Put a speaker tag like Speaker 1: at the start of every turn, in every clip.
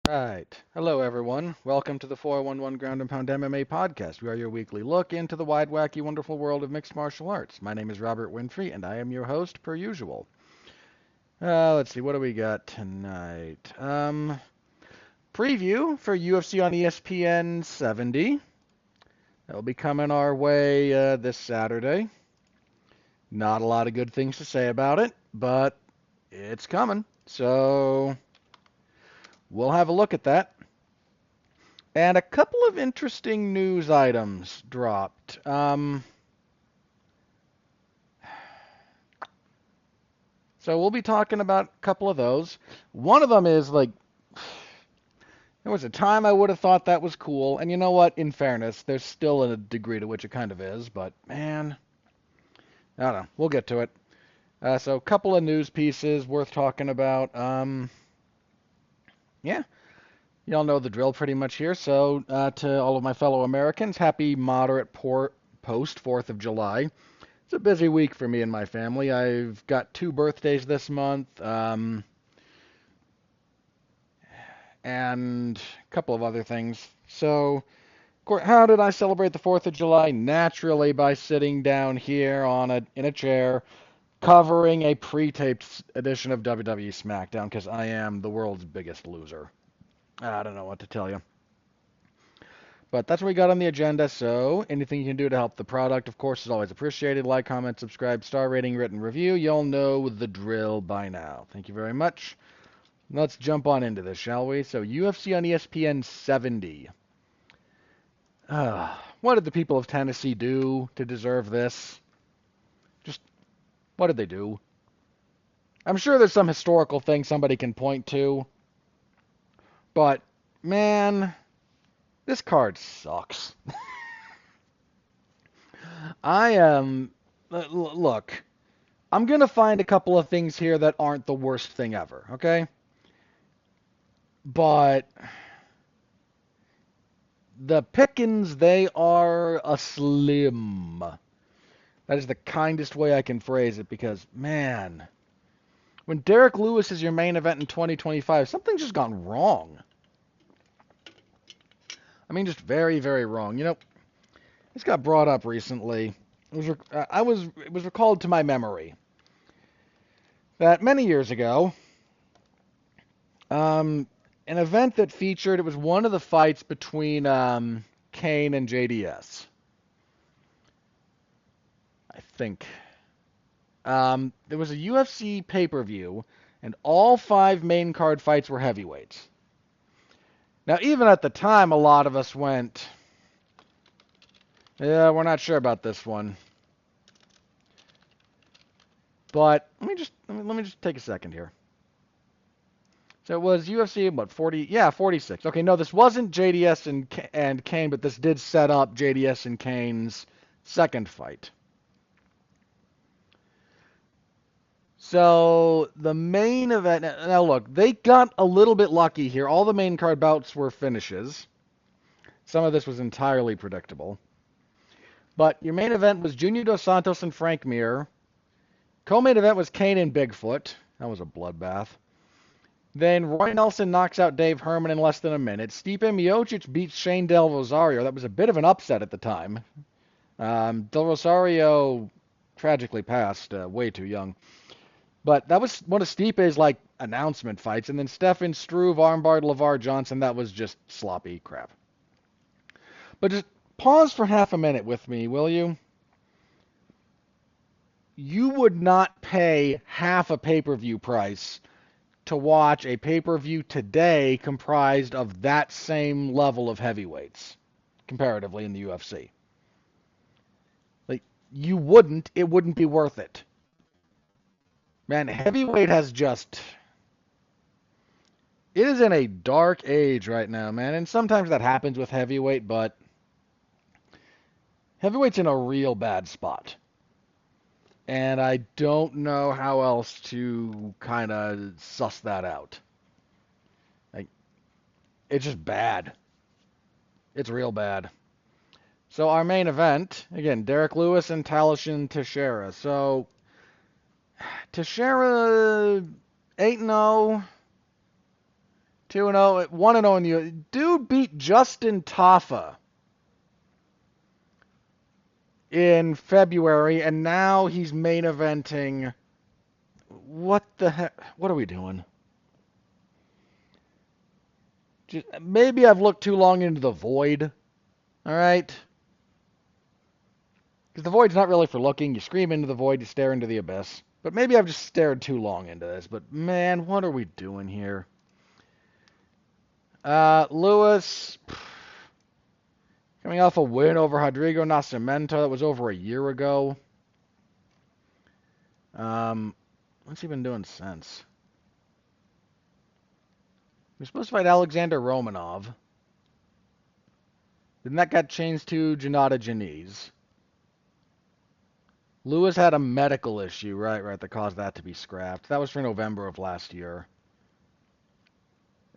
Speaker 1: Right. Hello, everyone. Welcome to the 411 Ground and Pound MMA podcast. We are your weekly look into the wide, wacky, wonderful world of mixed martial arts. My name is Robert Winfrey, and I am your host, per usual. Let's see, what do we got tonight? Preview for UFC on ESPN 70. That'll be coming our way this Saturday. Not a lot of good things to say about it, but it's coming. So we'll have a look at that. And a couple of interesting news items dropped. So we'll be talking about a couple of those. One of them is like, there was a time I would have thought that was cool. And you know what? In fairness, there's still a degree to which it kind of is. But man, I don't know. We'll get to it. So a couple of news pieces worth talking about. Yeah, y'all know the drill pretty much here. So to all of my fellow Americans, happy moderate post 4th of July. It's a busy week for me and my family. I've got two birthdays this month, and a couple of other things. So, how did I celebrate the 4th of July? Naturally, by sitting down here in a chair, covering a pre-taped edition of WWE SmackDown, because I am the world's biggest loser. I don't know what to tell you. But that's what we got on the agenda, so anything you can do to help the product, of course, is always appreciated. Like, comment, subscribe, star rating, written review. You'll know the drill by now. Thank you very much. Let's jump on into this, shall we? So, UFC on ESPN 70. What did the people of Tennessee do to deserve this? Just, what did they do? I'm sure there's some historical thing somebody can point to, but, man, this card sucks. I am. Look, I'm going to find a couple of things here that aren't the worst thing ever, okay? But the pickings, they are a slim. That is the kindest way I can phrase it because, man, when Derek Lewis is your main event in 2025, something's just gone wrong. I mean, just very, very wrong. You know, this got brought up recently. It was recalled to my memory that many years ago, an event that featured, it was one of the fights between Kane and JDS, I think. There was a UFC pay-per-view, and all five main card fights were heavyweights. Now, even at the time, a lot of us went, yeah, we're not sure about this one. But let me just take a second here. So it was UFC, what, 40? Yeah, 46. Okay, no, this wasn't JDS and Kane, but this did set up JDS and Kane's second fight. So the main event, now look, they got a little bit lucky here. All the main card bouts were finishes. Some of this was entirely predictable. But your main event was Junior Dos Santos and Frank Mir. Co-main event was Kane and Bigfoot. That was a bloodbath. Then Roy Nelson knocks out Dave Herman in less than a minute. Stipe Miocic beats Shane Del Rosario. That was a bit of an upset at the time. Del Rosario tragically passed way too young. But that was one of Stipe's like announcement fights. And then Stefan Struve armbarred LeVar Johnson. That was just sloppy crap. But just pause for half a minute with me, will you? You would not pay half a pay-per-view price to watch a pay-per-view today comprised of that same level of heavyweights, comparatively in the UFC. Like, you wouldn't, it wouldn't be worth it. Man, heavyweight has just, it is in a dark age right now, man, and sometimes that happens with heavyweight, but heavyweight's in a real bad spot. And I don't know how else to kind of suss that out. Like, it's just bad. It's real bad. So our main event, again, Derek Lewis and Talashin Teixeira. So Teixeira 8-0. 2-0, 1-0 in the U. Dude beat Justin Taffa in February, and now he's main eventing. What the heck? What are we doing? Maybe I've looked too long into the void. All right. Because the void's not really for looking. You scream into the void, you stare into the abyss. But maybe I've just stared too long into this. But man, what are we doing here? Lewis, coming off a win over Rodrigo Nascimento. That was over a year ago. What's he been doing since? He was supposed to fight Alexander Romanov. Then that got changed to Gennady Janice. Lewis had a medical issue, right, that caused that to be scrapped. That was for November of last year.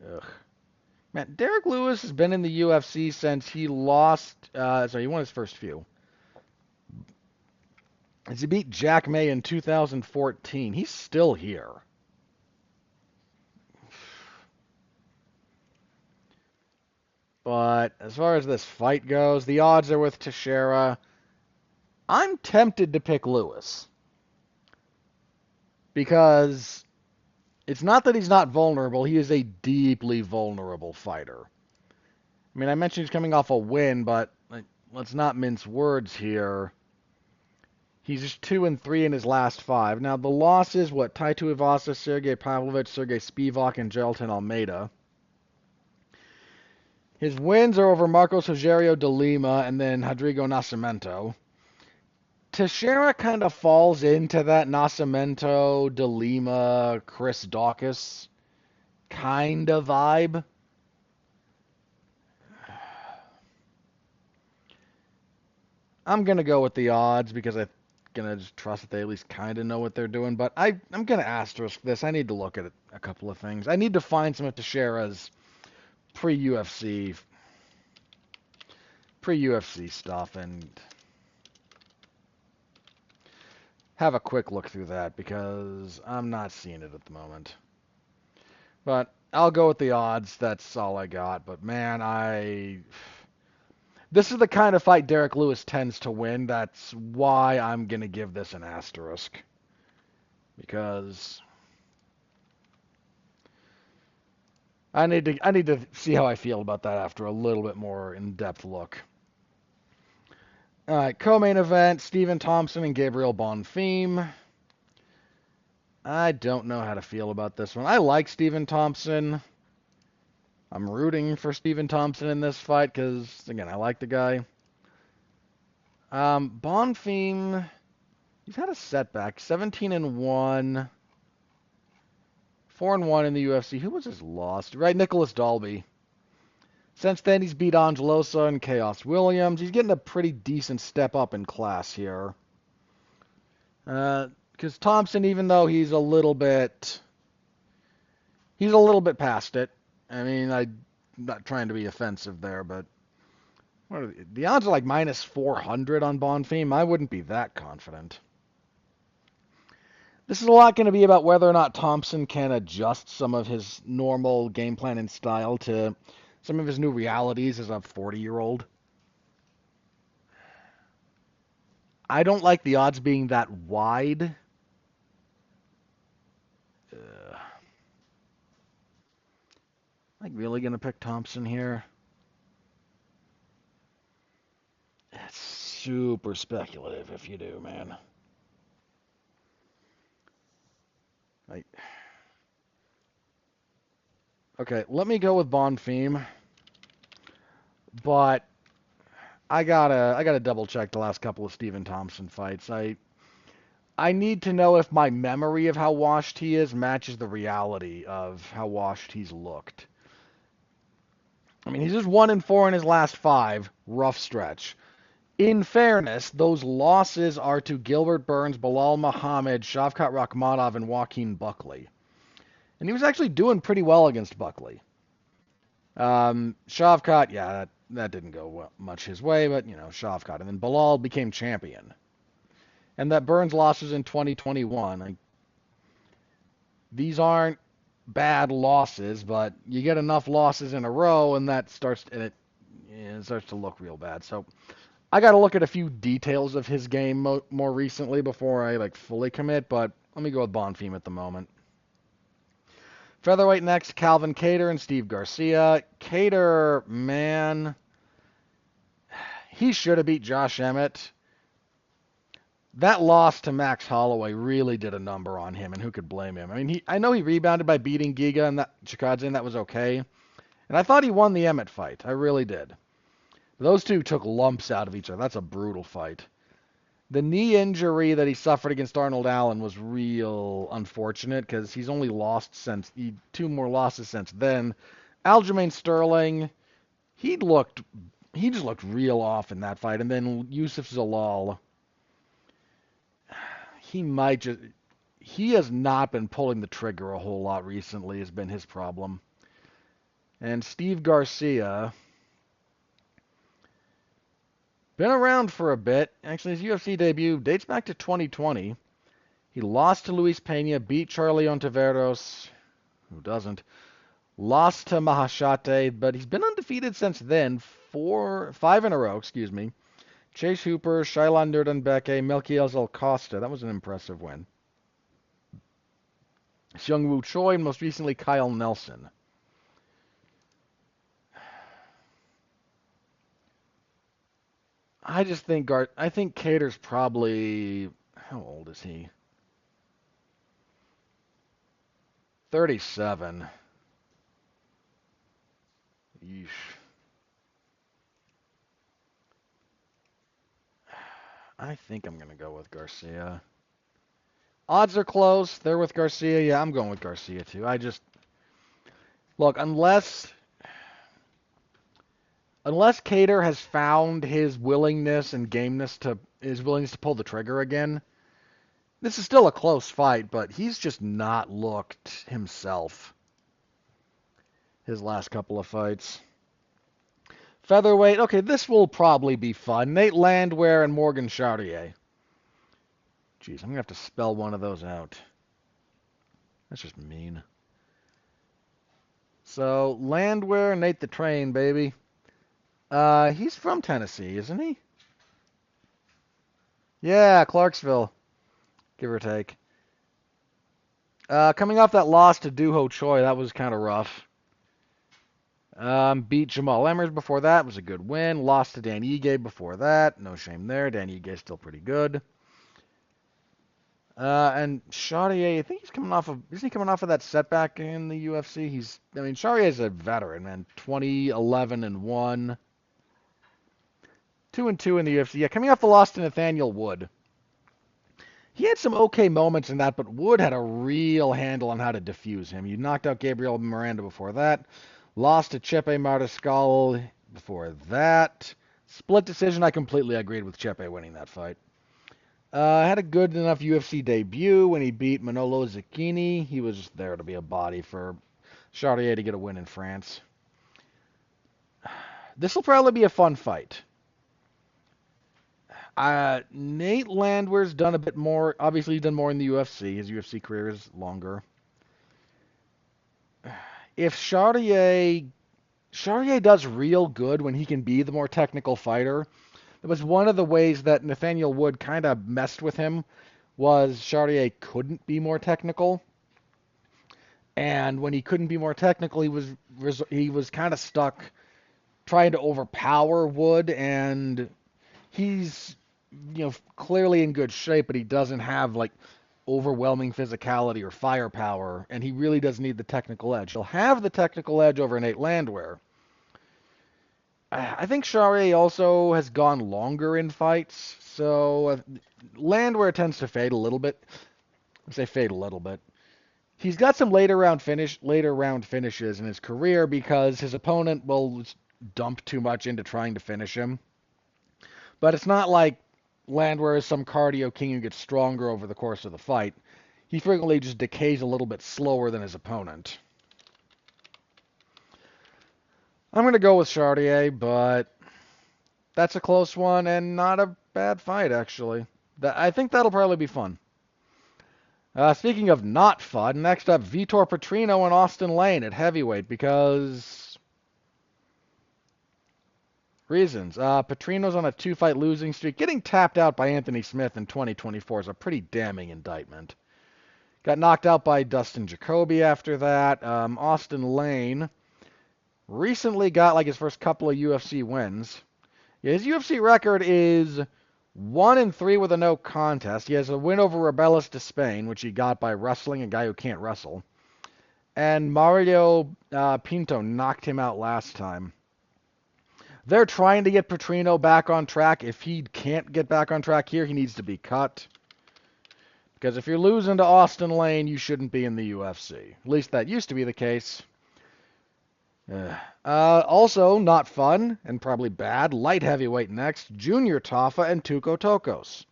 Speaker 1: Ugh. Man, Derek Lewis has been in the UFC since he lost, he won his first few. As he beat Jack May in 2014. He's still here. But as far as this fight goes, the odds are with Teixeira. I'm tempted to pick Lewis. Because it's not that he's not vulnerable. He is a deeply vulnerable fighter. I mean, I mentioned he's coming off a win, but let's not mince words here. He's just 2-3 in his last 5. Now, the losses, Tai Tuivasa, Sergey Pavlovich, Sergey Spivak, and Gelton Almeida. His wins are over Marcos Rogerio de Lima and then Rodrigo Nascimento. Teixeira kind of falls into that Nascimento, de Lima, Chris Daukaus kind of vibe. I'm going to go with the odds because I'm going to just trust that they at least kind of know what they're doing. But I'm going to asterisk this. I need to look at a couple of things. I need to find some of Teixeira's pre-UFC stuff and have a quick look through that because I'm not seeing it at the moment. But I'll go with the odds. That's all I got. But man, this is the kind of fight Derek Lewis tends to win. That's why I'm going to give this an asterisk. Because I need to see how I feel about that after a little bit more in-depth look. All right, co-main event, Stephen Thompson and Gabriel Bonfim. I don't know how to feel about this one. I like Stephen Thompson. I'm rooting for Stephen Thompson in this fight because, again, I like the guy. Bonfim, he's had a setback. 17-1. 4-1 in the UFC. Who was his loss? Right, Nicholas Dalby. Since then, he's beat Angelosa and Chaos Williams. He's getting a pretty decent step up in class here. Because Thompson, even though he's a little bit past it. I mean, I'm not trying to be offensive there, but the odds are like minus 400 on Bonfim. I wouldn't be that confident. This is a lot going to be about whether or not Thompson can adjust some of his normal game plan and style to some of his new realities as a 40-year-old. I don't like the odds being that wide. Like, really going to pick Thompson here? That's super speculative if you do, man. Okay, let me go with Bonfim. But I gotta double check the last couple of Stephen Thompson fights. I need to know if my memory of how washed he is matches the reality of how washed he's looked. I mean, he's just 1-4 in his last 5. Rough stretch. In fairness, those losses are to Gilbert Burns, Bilal Muhammad, Shavkat Rakhmonov, and Joaquin Buckley. And he was actually doing pretty well against Buckley. Shavkat, yeah, that didn't go much his way, but, Shavkat. And then Bilal became champion. And that Burns loss was in 2021. These aren't bad losses, but you get enough losses in a row, and it starts to look real bad. So I got to look at a few details of his game more recently before I fully commit. But let me go with Bonfim at the moment. Featherweight next, Calvin Kattar and Steve Garcia. Kattar, man, he should have beat Josh Emmett. That loss to Max Holloway really did a number on him, and who could blame him? I mean, I know he rebounded by beating Giga and that Chikadze, that was okay. And I thought he won the Emmett fight. I really did. Those two took lumps out of each other. That's a brutal fight. The knee injury that he suffered against Arnold Allen was real unfortunate because he's only lost two more losses since then. Aljamain Sterling, he just looked real off in that fight. And then Yusuf Zalal, he has not been pulling the trigger a whole lot recently, has been his problem. And Steve Garcia, been around for a bit. Actually, his UFC debut dates back to 2020. He lost to Luis Pena, beat Charlie Ontiveros, who doesn't, lost to Mahashate, but he's been undefeated since then, 5 in a row, excuse me. Chase Hooper, Shailon Durdenbeke, Melquiel Costa. That was an impressive win. Seung-Woo Choi, and most recently Kyle Nelson. I think Kattar's probably, how old is he? 37. Yeesh. I think I'm going to go with Garcia. Odds are close. They're with Garcia. Yeah, I'm going with Garcia too. Look, unless Kattar has found his willingness to pull the trigger again, this is still a close fight, but he's just not looked himself his last couple of fights. Featherweight, okay, this will probably be fun. Nate Landwehr and Morgan Chartier. Jeez, I'm going to have to spell one of those out. That's just mean. So, Landwehr, Nate the Train, baby. He's from Tennessee, isn't he? Yeah, Clarksville, give or take. Coming off that loss to Duho Choi, that was kind of rough. Beat Jamal Emmers before that, was a good win. Lost to Dan Ige before that, no shame there. Dan Ige's still pretty good. And Chartier, I think isn't he coming off of that setback in the UFC? Chartier's a veteran, man. 20-11-1. 2-2 in the UFC. Yeah, coming off the loss to Nathaniel Wood. He had some okay moments in that, but Wood had a real handle on how to defuse him. He knocked out Gabriel Miranda before that. Lost to Chepe Mariscal before that. Split decision, I completely agreed with Chepe winning that fight. Had a good enough UFC debut when he beat Manolo Zucchini. He was just there to be a body for Chartier to get a win in France. This will probably be a fun fight. Nate Landwehr's done a bit more. Obviously, he's done more in the UFC. His UFC career is longer. If Chartier does real good when he can be the more technical fighter, it was one of the ways that Nathaniel Wood kind of messed with him, was Chartier couldn't be more technical. And when he couldn't be more technical, he was kind of stuck trying to overpower Wood, and he's clearly in good shape, but he doesn't have overwhelming physicality or firepower, and he really does need the technical edge. He'll have the technical edge over Nate Landwehr. I think Chartier also has gone longer in fights, so Landwehr tends to fade a little bit. I say fade a little bit. He's got some later round finishes in his career because his opponent will dump too much into trying to finish him. But it's not like Landwehr is some cardio king who gets stronger over the course of the fight. He frequently just decays a little bit slower than his opponent. I'm going to go with Chartier, but that's a close one and not a bad fight, actually. I think that'll probably be fun. Speaking of not fun, next up, Vitor Petrino and Austin Lane at heavyweight because reasons. Petrino's on a two-fight losing streak. Getting tapped out by Anthony Smith in 2024 is a pretty damning indictment. Got knocked out by Dustin Jacoby after that. Austin Lane recently got like his first couple of UFC wins. Yeah, his UFC record is 1-3 with a no contest. He has a win over Rebellis de Spain, which he got by wrestling a guy who can't wrestle. And Mario Pinto knocked him out last time. They're trying to get Petrino back on track. If he can't get back on track here, he needs to be cut. Because if you're losing to Austin Lane, you shouldn't be in the UFC. At least that used to be the case. Also, not fun, and probably bad, light heavyweight next, Junior Tafa and Tuco Tokos.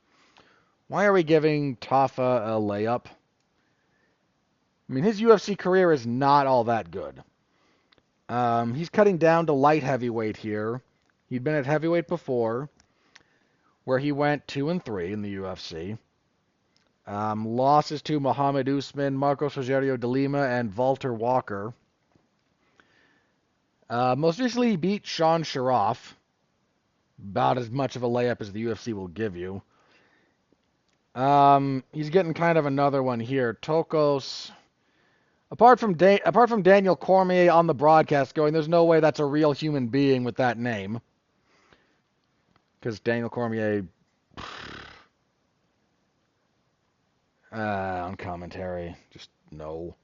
Speaker 1: Why are we giving Tafa a layup? I mean, his UFC career is not all that good. He's cutting down to light heavyweight here. He'd been at heavyweight before, where he went 2-3 in the UFC. Losses to Muhammad Usman, Marcos Rogerio de Lima, and Walter Walker. Most recently, he beat Sean Sharaf. About as much of a layup as the UFC will give you. He's getting kind of another one here. Tokos, apart from Daniel Cormier on the broadcast going, there's no way that's a real human being with that name. Because Daniel Cormier, on commentary, just no.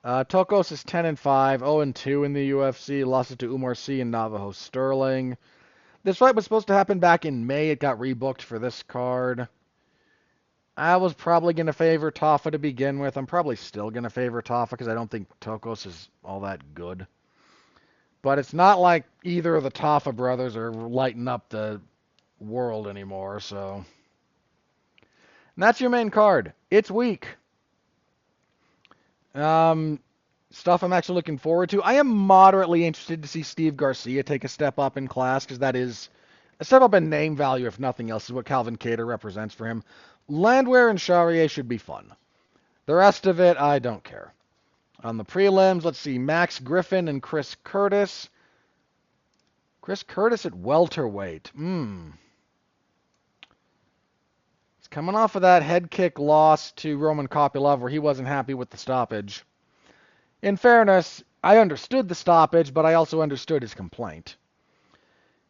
Speaker 1: Tokos is 10-5, 0-2 in the UFC, losses to Umar Sy and Navajo Sterling. This fight was supposed to happen back in May. It got rebooked for this card. I was probably going to favor Tafa to begin with. I'm probably still going to favor Tafa because I don't think Tokos is all that good. But it's not like either of the Tafa brothers are lighting up the world anymore, so. And that's your main card. It's weak. Stuff I'm actually looking forward to. I am moderately interested to see Steve Garcia take a step up in class because that is a step up in name value, if nothing else, is what Calvin Kattar represents for him. Landwehr and Charrier should be fun. The rest of it, I don't care. On the prelims, let's see, Max Griffin and Chris Curtis. Chris Curtis at welterweight. He's coming off of that head kick loss to Roman Kopylov where he wasn't happy with the stoppage. In fairness, I understood the stoppage, but I also understood his complaint.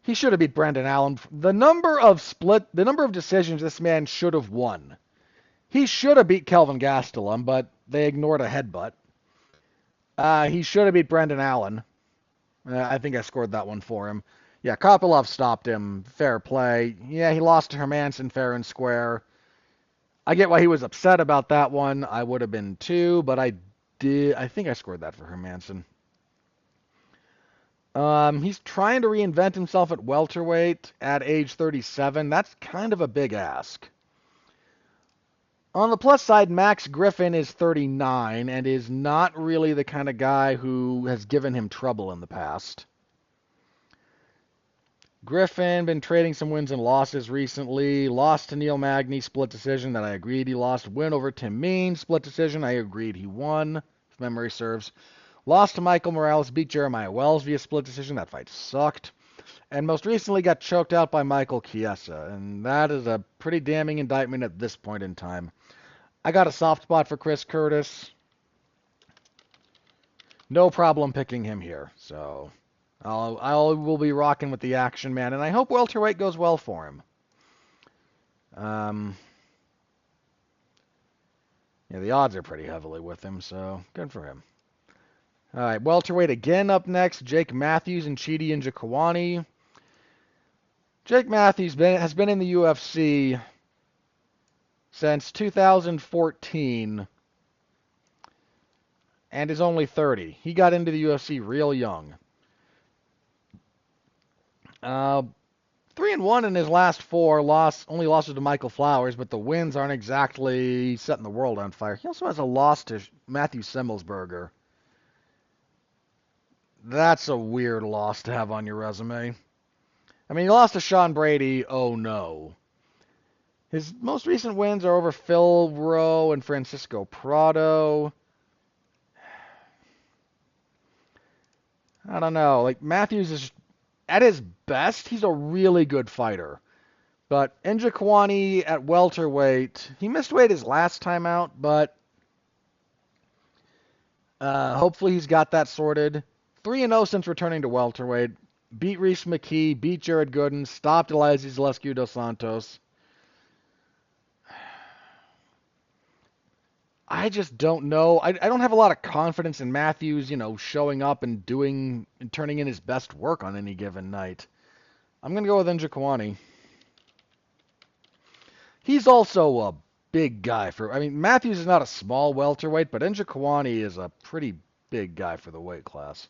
Speaker 1: He should have beat Brendan Allen. The number of decisions this man should have won. He should have beat Kelvin Gastelum, but they ignored a headbutt. He should have beat Brendan Allen. I think I scored that one for him. Yeah, Kopylov stopped him. Fair play. Yeah, he lost to Hermanson fair and square. I get why he was upset about that one. I would have been too, but I think I scored that for Hermanson. He's trying to reinvent himself at welterweight at age 37. That's kind of a big ask. On the plus side, Max Griffin is 39 and is not really the kind of guy who has given him trouble in the past. Griffin been trading some wins and losses recently. Lost to Neil Magny, split decision that I agreed he lost. Win over Tim Means, split decision I agreed he won, if memory serves. Lost to Michael Morales, beat Jeremiah Wells via split decision. That fight sucked. And most recently got choked out by Michael Chiesa. And that is a pretty damning indictment at this point in time. I got a soft spot for Chris Curtis. No problem picking him here. So I will be rocking with the action man. And I hope welterweight goes well for him. Yeah, the odds are pretty heavily with him. So good for him. All right, welterweight again up next. Jake Matthews and Chidi Njokuani. Jake Matthews has been in the UFC since 2014 and is only 30. He got into the UFC real young. 3-1 in his last four. Only losses to Michael Flowers, but the wins aren't exactly setting the world on fire. He also has a loss to Matthew Semmelsberger. That's a weird loss to have on your resume. I mean, he lost to Sean Brady, oh no. His most recent wins are over Phil Rowe and Francisco Prado. I don't know. Like, Matthews is, at his best, he's a really good fighter. But Njokuani at welterweight, he missed weight his last time out, but hopefully he's got that sorted. 3-0 since returning to welterweight. Beat Reese McKee, beat Jared Gooden, stopped Elizeu Zaleski dos Santos. I just don't know. I don't have a lot of confidence in Matthews, showing up and doing and turning in his best work on any given night. I'm going to go with Njokuani. He's also a big guy Matthews is not a small welterweight, but Njokuani is a pretty big guy for the weight class.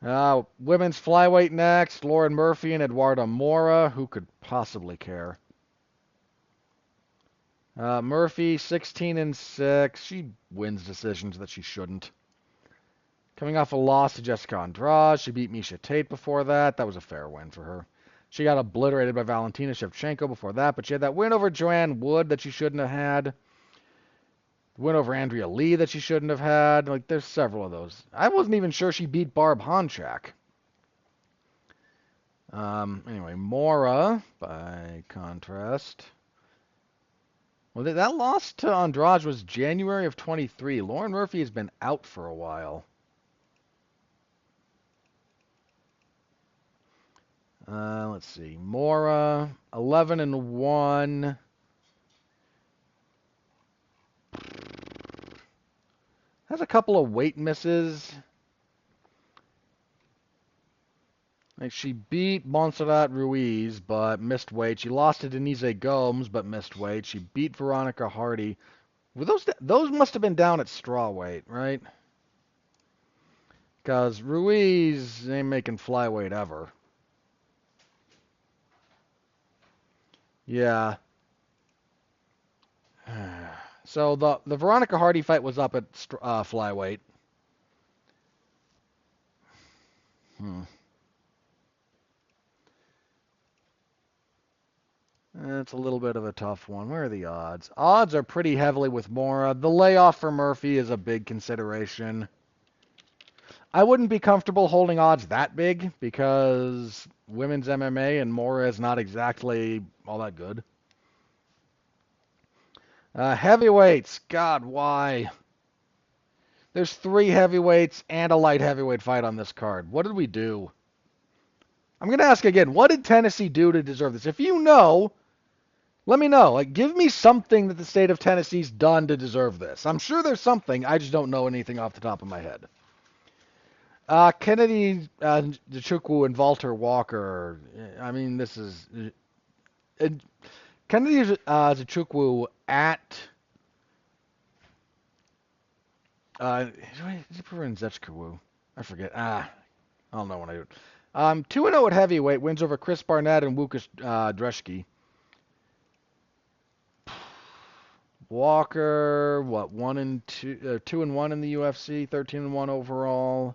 Speaker 1: Women's flyweight next. Lauren Murphy and Eduarda Mora. Who could possibly care? Murphy, 16-6. She wins decisions that she shouldn't. Coming off a loss to Jessica Andrade. She beat Miesha Tate before that. That was a fair win for her. She got obliterated by Valentina Shevchenko before that, but she had that win over Joanne Wood that she shouldn't have had. Win over Andrea Lee that she shouldn't have had. Like, there's several of those. I wasn't even sure she beat Barb Honchak. Anyway, Mora, by contrast. Well, that loss to Andrade was January of 23. Lauren Murphy has been out for a while. Let's see. Mora, 11-1. Has a couple of weight misses. Like, she beat Montserrat Ruiz, but missed weight. She lost to Denise Gomes, but missed weight. She beat Veronica Hardy. Were those must have been down at straw weight, right? Because Ruiz ain't making flyweight ever. Yeah. So the Veronica Hardy fight was up at flyweight. It's a little bit of a tough one. Where are the odds? Odds are pretty heavily with Mora. The layoff for Murphy is a big consideration. I wouldn't be comfortable holding odds that big because women's MMA and Mora is not exactly all that good. Heavyweights. God, why? There's 3 heavyweights and a light heavyweight fight on this card. What did we do? I'm going to ask again. What did Tennessee do to deserve this? If you know, let me know. Like, give me something that the state of Tennessee's done to deserve this. I'm sure there's something. I just don't know anything off the top of my head. Kennedy Nzechukwu and Walter Walker. I mean, this is... Kennedy Nzechukwu at... is it Nzechukwu? I forget. I don't know when I do it. 2-0 at heavyweight. Wins over Chris Barnett and Łukasz Dreszki. Walker, 2-1 in the UFC, 13-1 overall.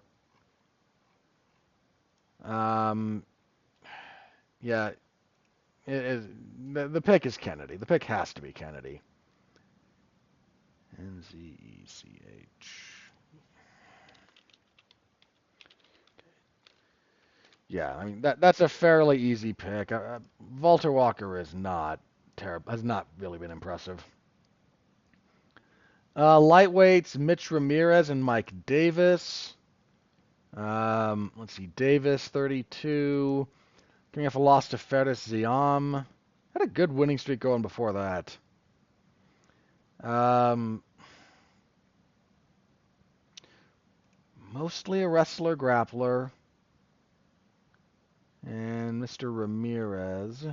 Speaker 1: Yeah, the pick is Kennedy. The pick has to be Kennedy. Nzech. Yeah, I mean that's a fairly easy pick. Walter Walker is not terrible. Has not really been impressive. Lightweights, Mitch Ramirez and Mike Davis. Let's see, Davis, 32. Coming off a loss to Fares Ziam. Had a good winning streak going before that. Mostly a wrestler, grappler. And Mr. Ramirez,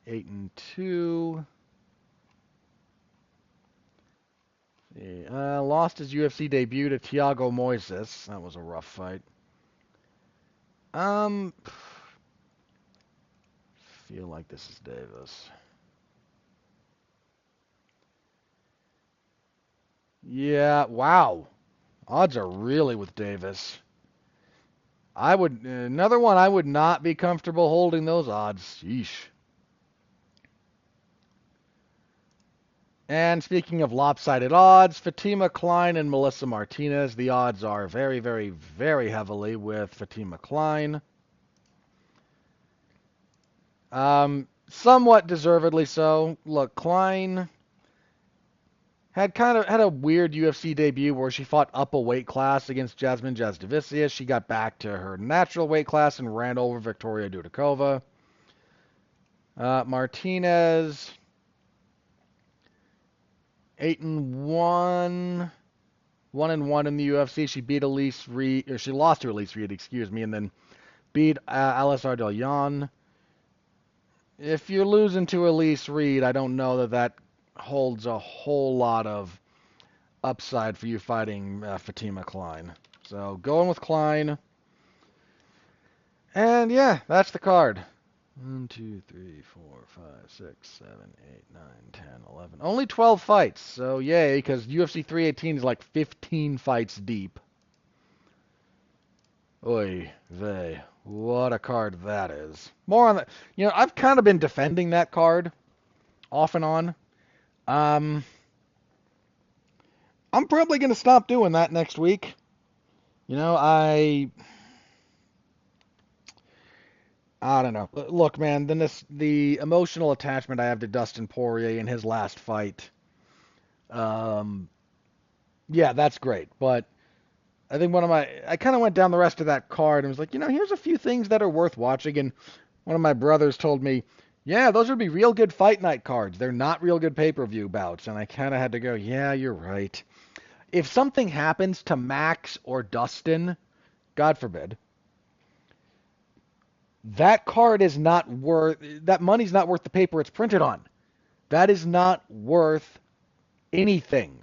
Speaker 1: 8-2. Lost his UFC debut to Thiago Moises. That was a rough fight. Feel like this is Davis. Yeah, wow. Odds are really with Davis. Another one I would not be comfortable holding those odds. Sheesh. And speaking of lopsided odds, Fatima Klein and Melissa Martinez, the odds are very, very, very heavily with Fatima Klein. Somewhat deservedly so. Look, Klein had a weird UFC debut where she fought up a weight class against Jasmine Jasdavicius. She got back to her natural weight class and ran over Victoria Dudakova. Martinez 8-1, 1-1 in the UFC. She beat Elise Reed, or she lost to Elise Reed, excuse me, and then beat Alice Ardelian. If you're losing to Elise Reed, I don't know that holds a whole lot of upside for you fighting Fatima Klein. So going with Klein. And yeah, that's the card. 1, 2, 3, 4, 5, 6, 7, 8, 9, 10, 11. Only 12 fights. So yay, because UFC 318 is like 15 fights deep. Oy vey. What a card that is. More on that. I've kind of been defending that card off and on. I'm probably going to stop doing that next week. I don't know. Look, man, the emotional attachment I have to Dustin Poirier in his last fight. Yeah, that's great. But I think I kind of went down the rest of that card and was like, here's a few things that are worth watching. And one of my brothers told me, yeah, those would be real good fight night cards. They're not real good pay-per-view bouts. And I kind of had to go, yeah, you're right. If something happens to Max or Dustin, God forbid, that money's not worth the paper it's printed on. That is not worth anything.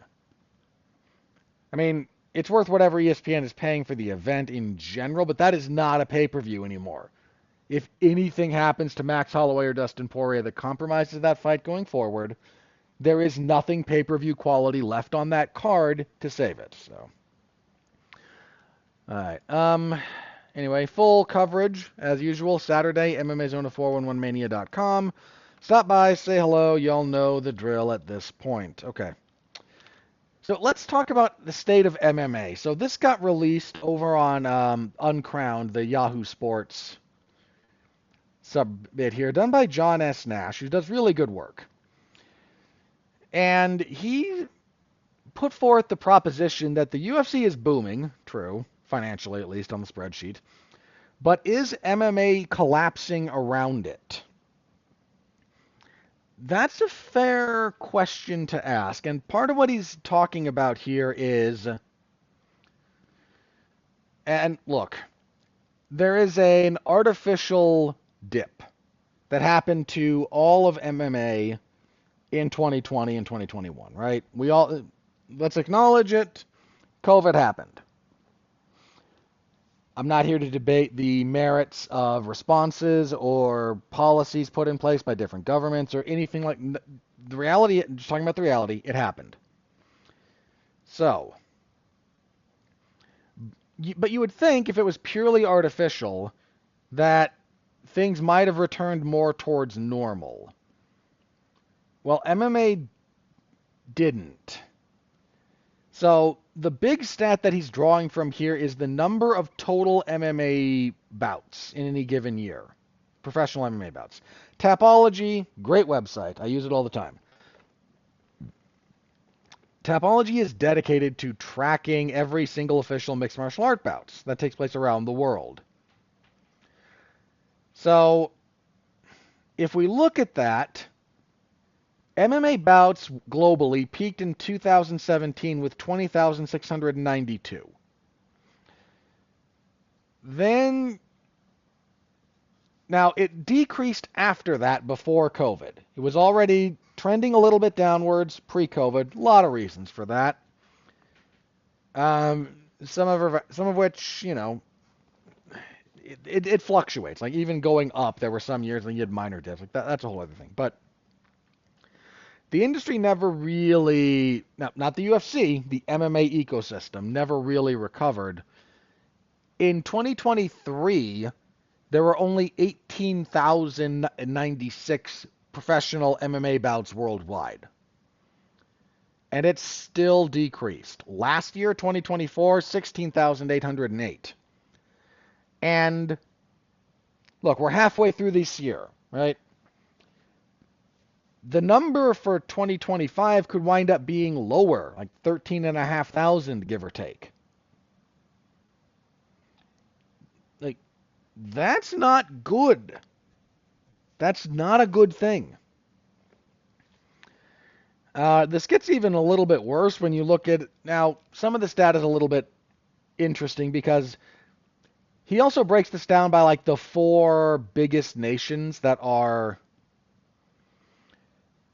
Speaker 1: I mean, it's worth whatever ESPN is paying for the event in general, but that is not a pay-per-view anymore. If anything happens to Max Holloway or Dustin Poirier that compromises that fight going forward, there is nothing pay-per-view quality left on that card to save it. So, all right. Anyway, full coverage as usual Saturday, MMAZona411mania.com. Stop by, say hello. Y'all know the drill at this point. Okay. So let's talk about the state of MMA. So this got released over on Uncrowned, the Yahoo Sports sub-bit here, done by John S. Nash, who does really good work. And he put forth the proposition that the UFC is booming, true, financially at least on the spreadsheet, but is MMA collapsing around it? That's a fair question to ask, and part of what he's talking about here is, and look, there is an artificial dip that happened to all of MMA in 2020 and 2021, right? Let's acknowledge it. COVID happened. I'm not here to debate the merits of responses or policies put in place by different governments or anything like the reality. Just talking about the reality, it happened. So, but you would think if it was purely artificial that things might have returned more towards normal. Well, MMA didn't. So the big stat that he's drawing from here is the number of total MMA bouts in any given year. Professional MMA bouts. Tapology, great website. I use it all the time. Tapology is dedicated to tracking every single official mixed martial art bouts that takes place around the world. So if we look at that, MMA bouts globally peaked in 2017 with 20,692. Now it decreased after that before COVID. It was already trending a little bit downwards pre-COVID. A lot of reasons for that. Some of which, it fluctuates. Like even going up, there were some years when you had minor dips. Like that's a whole other thing. But the industry never really, not the UFC, the MMA ecosystem never really recovered In 2023, there were only 18,096 professional MMA bouts worldwide, and it's still decreased. Last year, 2024, 16,808. And look, we're halfway through this year, right? The number for 2025 could wind up being lower, like 13,500, give or take. Like, that's not good. That's not a good thing. This gets even a little bit worse when you look at now. Some of this data is a little bit interesting because he also breaks this down by like the four biggest nations that are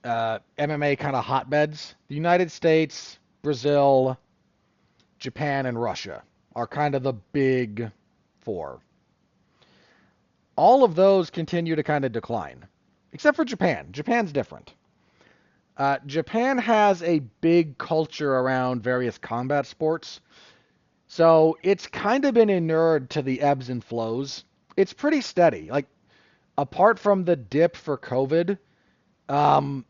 Speaker 1: MMA kind of hotbeds. The United States, Brazil, Japan, and Russia are kind of the big four. All of those continue to kind of decline, except for Japan. Japan's different. Japan has a big culture around various combat sports, so it's kind of been inured to the ebbs and flows. It's pretty steady. Like, apart from the dip for COVID, um,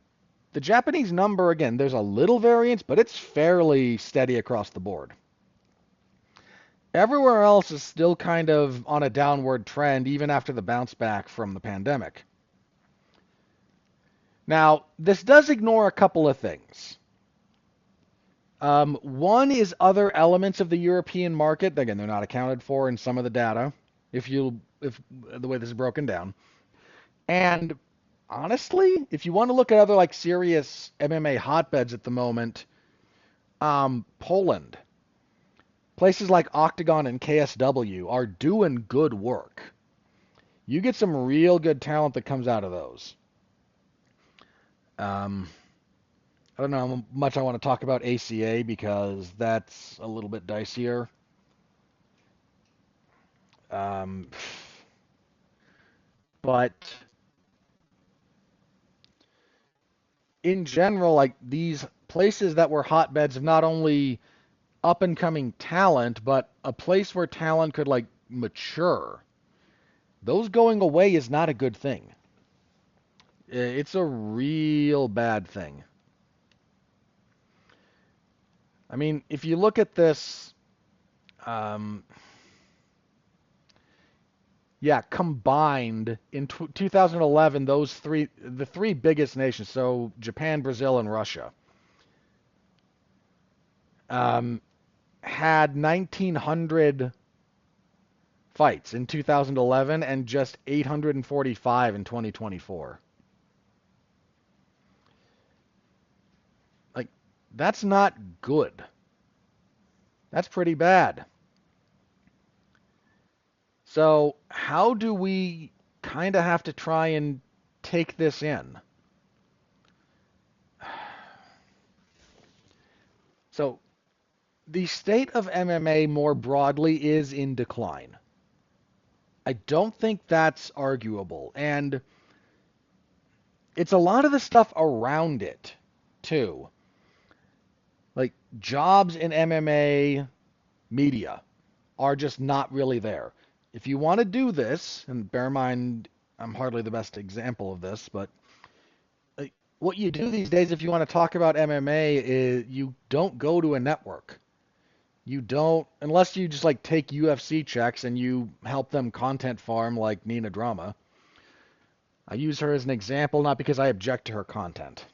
Speaker 1: the Japanese number, again, there's a little variance, but it's fairly steady across the board. Everywhere else is still kind of on a downward trend, even after the bounce back from the pandemic. Now, this does ignore a couple of things. One is other elements of the European market. Again, they're not accounted for in some of the data, if the way this is broken down. And honestly, if you want to look at other like serious MMA hotbeds at the moment, Poland, places like Octagon and KSW are doing good work. You get some real good talent that comes out of those. I don't know how much I want to talk about ACA because that's a little bit dicier. Um, but in general, like these places that were hotbeds of not only up and coming talent, but a place where talent could like mature, those going away is not a good thing. It's a real bad thing. I mean, if you look at this, um, yeah, combined in 2011, the three biggest nations, so Japan, Brazil, and Russia, um, had 1,900 fights in 2011 and just 845 in 2024. Like, that's not good. That's pretty bad. So, how do we kind of have to try and take this in? So, the state of MMA more broadly is in decline. I don't think that's arguable. And it's a lot of the stuff around it, too. Like, jobs in MMA media are just not really there. If you want to do this, and bear in mind, I'm hardly the best example of this, but like, what you do these days if you want to talk about MMA is you don't go to a network. You don't, unless you just like take UFC checks and you help them content farm like Nina Drama. I use her as an example not because I object to her content.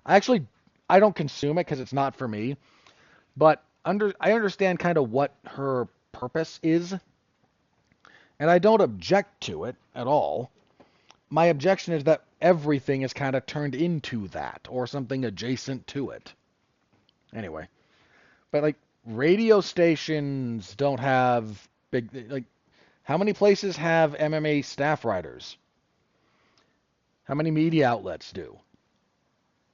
Speaker 1: I don't consume it because it's not for me, but I understand kind of what her purpose is, and I don't object to it at all. My objection is that everything is kind of turned into that or something adjacent to it. Anyway, but like radio stations don't have big like how many places have MMA staff writers? How many media outlets do?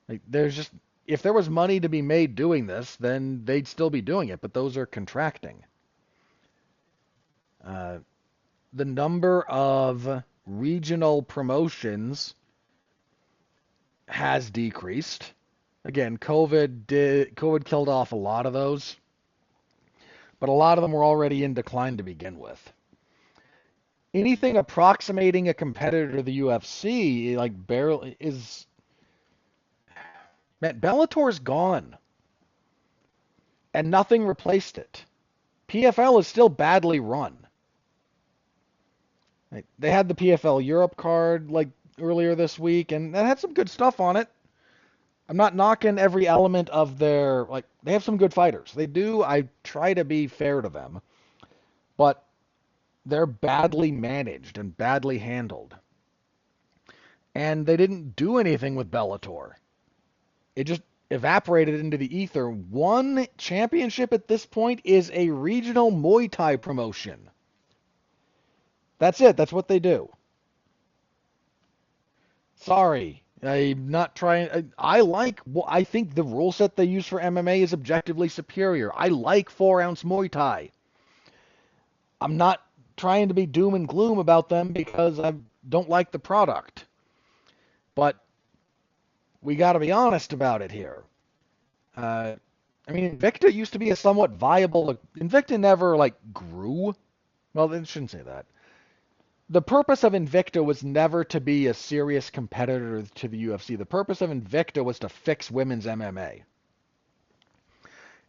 Speaker 1: Like there's just if there was money to be made doing this, then they'd still be doing it, but those are contracting. Uh, the number of regional promotions has decreased. Again, COVID killed off a lot of those. but a lot of them were already in decline to begin with. Anything approximating a competitor to the UFC, like barely is, man, Bellator's gone and nothing replaced it. PFL is still badly run. Right? They had the PFL Europe card like earlier this week, and that had some good stuff on it. I'm not knocking every element of their, like, they have some good fighters. They do. I try to be fair to them, but they're badly managed and badly handled. And they didn't do anything with Bellator. It just evaporated into the ether. One championship at this point is a regional Muay Thai promotion. That's it. That's what they do. Sorry. I'm not trying. I think the rule set they use for MMA is objectively superior. I like 4-ounce Muay Thai. I'm not trying to be doom and gloom about them because I don't like the product. But we got to be honest about it here. I mean, Invicta used to be a somewhat viable. Invicta never like grew. Well, I shouldn't say that. The purpose of Invicta was never to be a serious competitor to the UFC. The purpose of Invicta was to fix women's MMA.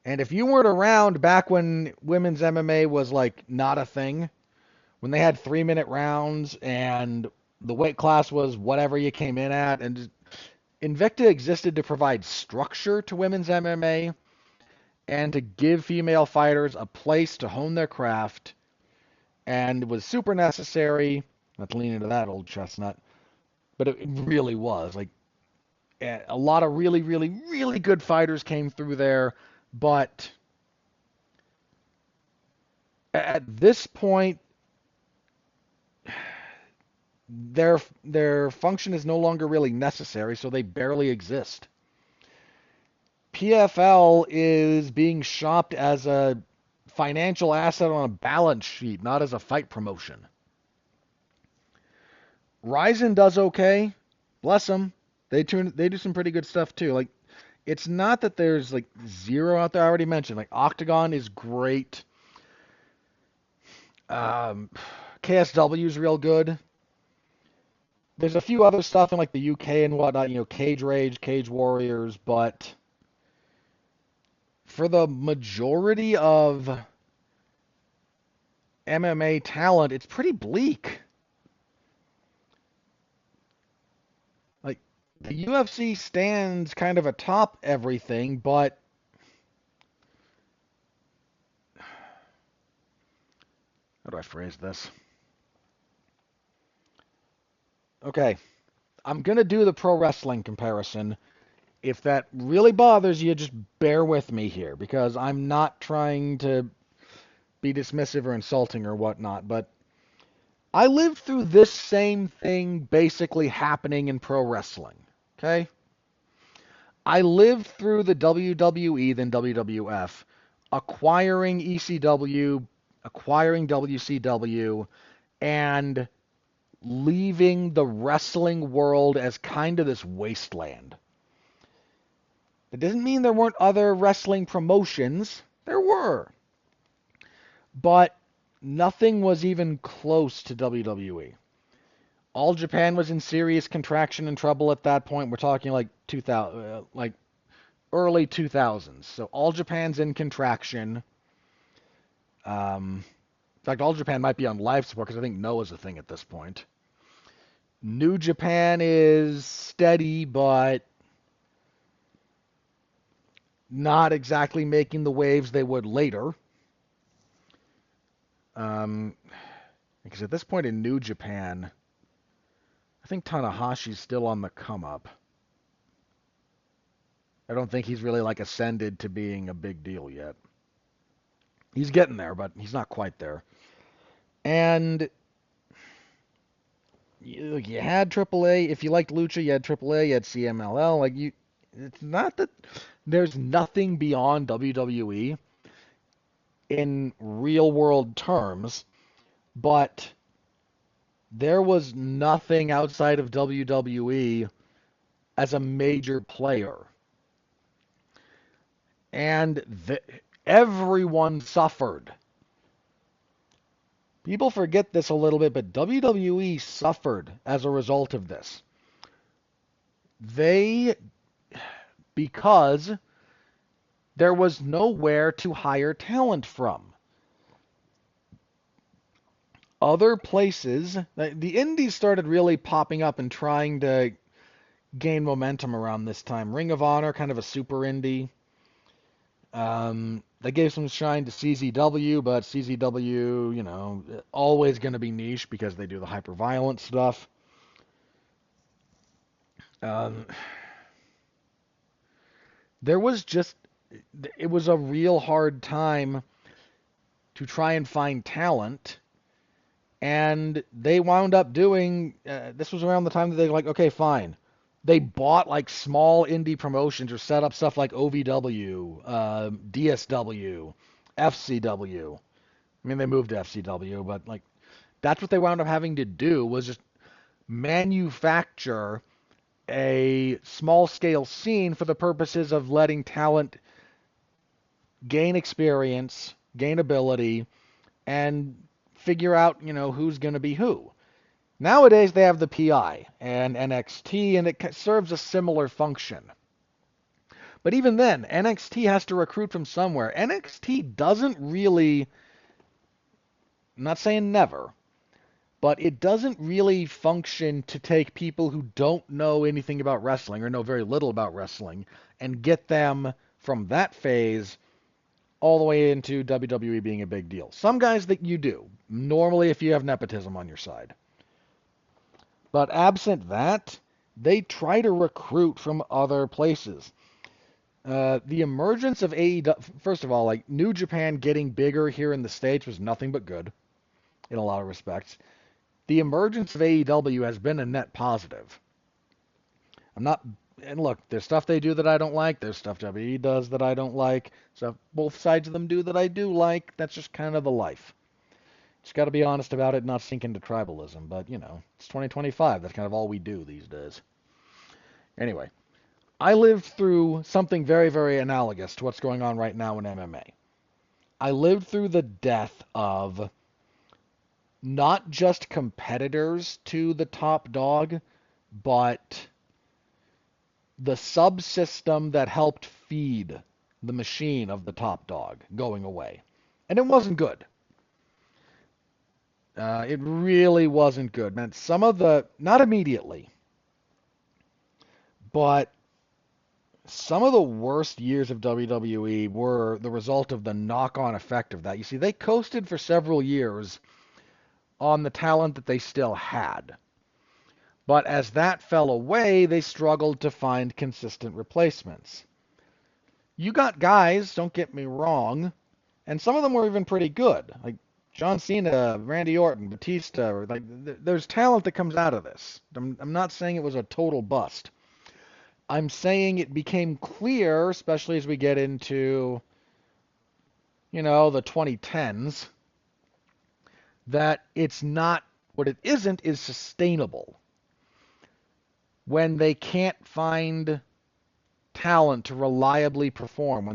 Speaker 1: And if you weren't around back when women's MMA was like not a thing, when they had 3-minute rounds and the weight class was whatever you came in at, and Invicta existed to provide structure to women's MMA and to give female fighters a place to hone their craft, and was super necessary. Not to lean into that old chestnut, but it really was. Like, a lot of really, really, really good fighters came through there, but at this point, their function is no longer really necessary, so they barely exist. PFL is being shopped as a financial asset on a balance sheet, not as a fight promotion. Ryzen does okay. Bless them. They do some pretty good stuff too. Like, it's not that there's like zero out there. I already mentioned like Octagon is great. KSW is real good. There's a few other stuff in like the UK and whatnot, Cage Rage, Cage Warriors, but for the majority of MMA talent, it's pretty bleak. Like, the UFC stands kind of atop everything, but how do I phrase this? Okay, I'm going to do the pro wrestling comparison. If that really bothers you, just bear with me here, because I'm not trying to be dismissive or insulting or whatnot, but I lived through this same thing basically happening in pro wrestling, okay? I lived through the WWE, then WWF, acquiring ECW, acquiring WCW, and leaving the wrestling world as kind of this wasteland. That doesn't mean there weren't other wrestling promotions. There were. But nothing was even close to WWE. All Japan was in serious contraction and trouble at that point. We're talking like 2000, like early 2000s. So All Japan's in contraction. In fact, All Japan might be on life support because I think Noah's a thing at this point. New Japan is steady, but not exactly making the waves they would later. Because at this point in New Japan, I think Tanahashi's still on the come up. I don't think he's really like ascended to being a big deal yet. He's getting there, but he's not quite there. And you had AAA. If you liked Lucha, you had AAA. You had CMLL. It's not that there's nothing beyond WWE in real world terms, but there was nothing outside of WWE as a major player. And Everyone suffered. People forget this a little bit, but WWE suffered as a result of this. They, because there was nowhere to hire talent from. Other places, the indies started really popping up and trying to gain momentum around this time. Ring of Honor, kind of a super indie. They gave some shine to CZW, but CZW, always going to be niche because they do the hyper-violent stuff. Um, there was just, it was a real hard time to try and find talent, and they wound up doing, this was around the time that they like, okay, fine. They bought like small indie promotions or set up stuff like OVW, DSW, FCW. I mean, they moved to FCW, but like that's what they wound up having to do was just manufacture a small scale scene for the purposes of letting talent gain experience, gain ability, and figure out, who's going to be who. Nowadays, they have the PI and NXT, and it serves a similar function. But even then, NXT has to recruit from somewhere. NXT doesn't really, I'm not saying never, but it doesn't really function to take people who don't know anything about wrestling or know very little about wrestling and get them from that phase all the way into WWE being a big deal. Some guys that you do, normally if you have nepotism on your side. But absent that, they try to recruit from other places. The emergence of AEW, first of all, like New Japan getting bigger here in the States was nothing but good in a lot of respects. The emergence of AEW has been a net positive. I'm not, and look, there's stuff they do that I don't like. There's stuff WWE does that I don't like. Stuff both sides of them do that I do like. That's just kind of the life. Just got to be honest about it, and not sink into tribalism. But, it's 2025. That's kind of all we do these days. Anyway, I lived through something very, very analogous to what's going on right now in MMA. I lived through the death of not just competitors to the top dog, but the subsystem that helped feed the machine of the top dog going away. And it wasn't good. It really wasn't good. Man, some of the, not immediately, but some of the worst years of WWE were the result of the knock-on effect of that. You see, they coasted for several years on the talent that they still had. But as that fell away, they struggled to find consistent replacements. You got guys, don't get me wrong, and some of them were even pretty good. Like John Cena, Randy Orton, Batista, like there's talent that comes out of this. I'm not saying it was a total bust. I'm saying it became clear, especially as we get into, the 2010s, that it's not, what it isn't is sustainable. When they can't find talent to reliably perform,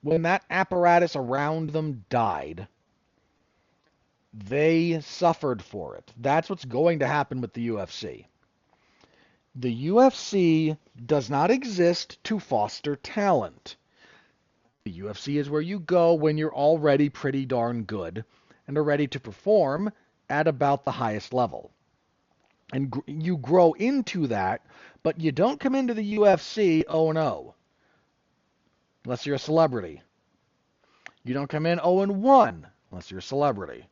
Speaker 1: when that apparatus around them died, they suffered for it. That's what's going to happen with the UFC. The UFC does not exist to foster talent. The UFC is where you go when you're already pretty darn good and are ready to perform at about the highest level. And you grow into that, but you don't come into the UFC 0-0 unless you're a celebrity. You don't come in 0-1 unless you're a celebrity.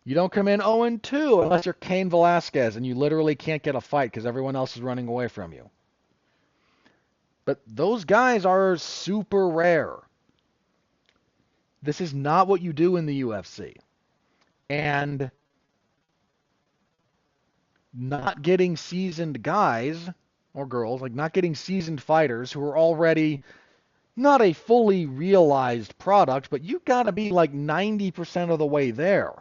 Speaker 1: You don't come in 0-2 unless you're Cain Velasquez and you literally can't get a fight because everyone else is running away from you. But those guys are super rare. This is not what you do in the UFC. And not getting seasoned guys or girls, like not getting seasoned fighters who are already not a fully realized product, but you've got to be like 90% of the way there.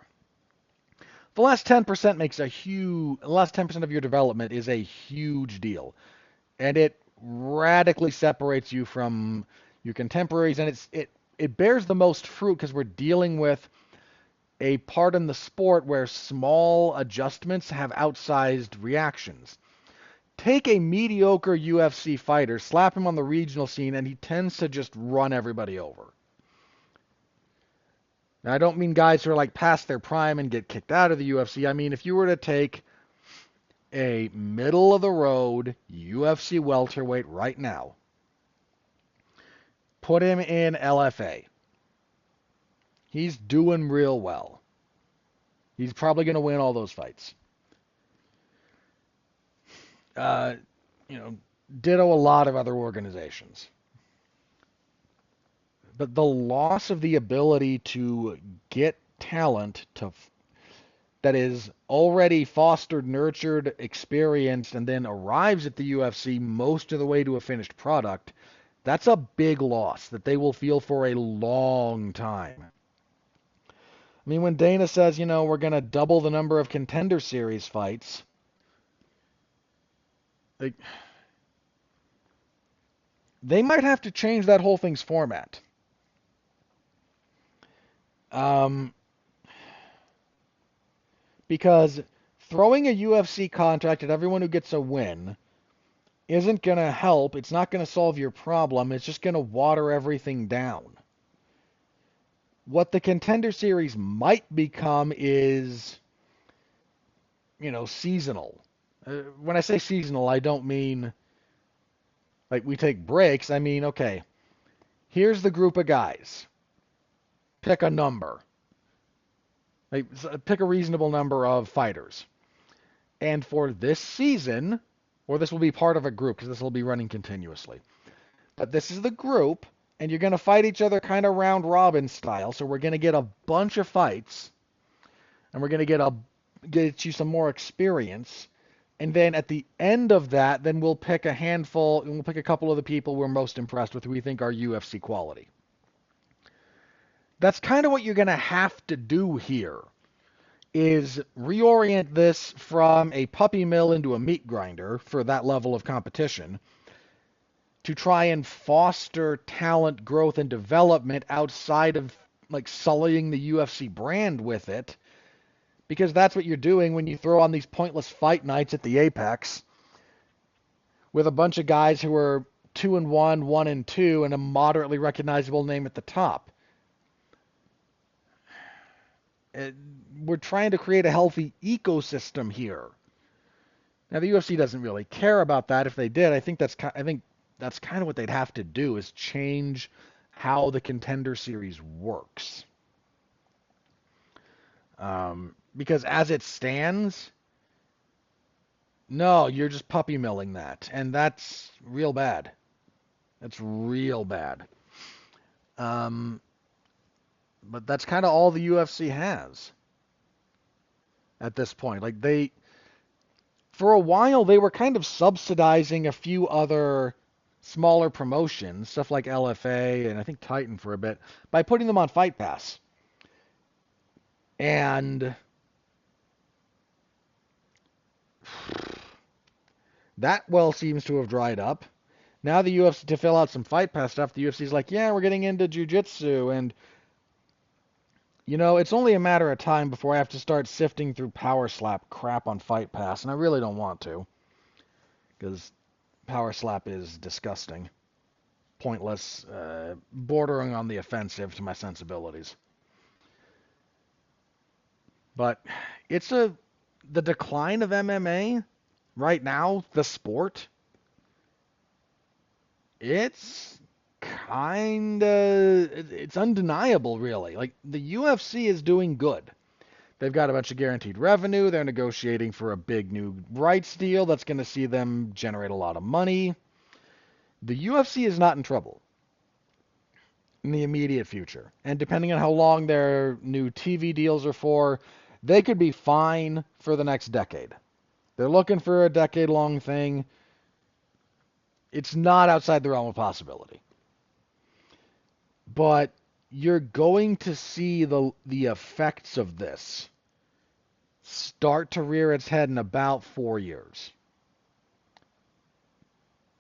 Speaker 1: The last 10% the last 10% of your development is a huge deal. And it radically separates you from your contemporaries, and it bears the most fruit because we're dealing with a part in the sport where small adjustments have outsized reactions. Take a mediocre UFC fighter, slap him on the regional scene, and he tends to just run everybody over. Now, I don't mean guys who are like past their prime and get kicked out of the UFC. I mean, if you were to take a middle of the road UFC welterweight right now, put him in LFA. He's doing real well. He's probably going to win all those fights. Uh, ditto a lot of other organizations. But the loss of the ability to get talent that is already fostered, nurtured, experienced, and then arrives at the UFC most of the way to a finished product, that's a big loss that they will feel for a long time. I mean, when Dana says, we're going to double the number of Contender Series fights, like, they might have to change that whole thing's format. Because throwing a UFC contract at everyone who gets a win isn't going to help. It's not going to solve your problem. It's just going to water everything down. What the Contender Series might become is, seasonal. When I say seasonal, I don't mean like we take breaks. I mean, okay, here's the group of guys. Pick a number. Like, pick a reasonable number of fighters. And for this season, or this will be part of a group because this will be running continuously. But this is the group, and you're going to fight each other kind of round robin style. So we're going to get a bunch of fights, and we're going to get you some more experience. And then at the end of that, then we'll pick a handful, and we'll pick a couple of the people we're most impressed with, who we think are UFC quality. That's kind of what you're going to have to do here, is reorient this from a puppy mill into a meat grinder for that level of competition to try and foster talent growth and development outside of like sullying the UFC brand with it, because that's what you're doing when you throw on these pointless fight nights at the Apex with a bunch of guys who are 2-1, 1-2, and a moderately recognizable name at the top. We're trying to create a healthy ecosystem here. Now the UFC doesn't really care about that. If they did, I think that's kind of what they'd have to do, is change how the Contender Series works. Because as it stands, no, you're just puppy milling that, and that's real bad. That's real bad. But that's kind of all the UFC has at this point. Like, for a while, they were kind of subsidizing a few other smaller promotions, stuff like LFA and I think Titan for a bit, by putting them on Fight Pass. And that well seems to have dried up. Now the UFC, to fill out some Fight Pass stuff, the UFC's like, yeah, we're getting into jiu-jitsu, and it's only a matter of time before I have to start sifting through Power Slap crap on Fight Pass, and I really don't want to, because Power Slap is disgusting, pointless, bordering on the offensive to my sensibilities. But the decline of MMA right now, the sport, it's it's undeniable, really. Like, the UFC is doing good. They've got a bunch of guaranteed revenue. They're negotiating for a big new rights deal that's going to see them generate a lot of money. The UFC is not in trouble in the immediate future. And depending on how long their new TV deals are for, they could be fine for the next decade. They're looking for a decade-long thing. It's not outside the realm of possibility. But you're going to see the effects of this start to rear its head in about 4 years.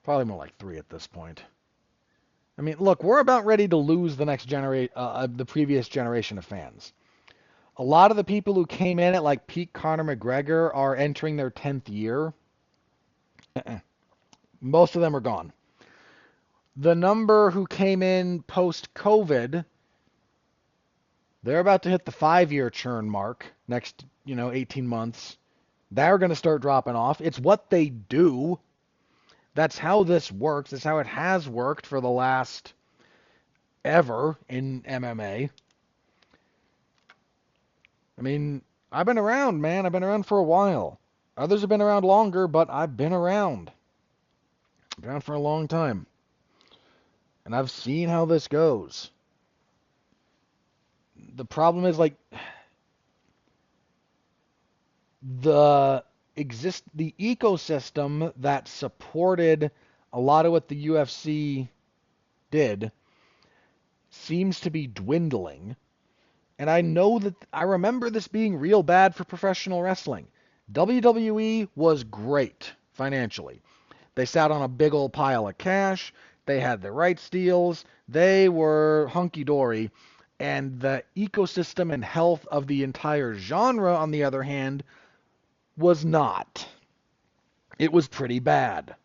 Speaker 1: Probably more like 3 at this point. I mean, look, we're about ready to lose the previous generation of fans. A lot of the people who came in at like peak Conor McGregor are entering their 10th year. Most of them are gone. The number who came in post-COVID, they're about to hit the 5-year churn mark next, 18 months. They're going to start dropping off. It's what they do. That's how this works. That's how it has worked for the last ever in MMA. I mean, I've been around, man. I've been around for a while. Others have been around longer, but I've been around. I've been around for a long time. And I've seen how this goes. The problem is, like, the ecosystem that supported a lot of what the UFC did seems to be dwindling. And I remember this being real bad for professional wrestling. WWE was great financially. They sat on a big old pile of cash. They had the rights deals. They were hunky-dory. And the ecosystem and health of the entire genre, on the other hand, was not. It was pretty bad.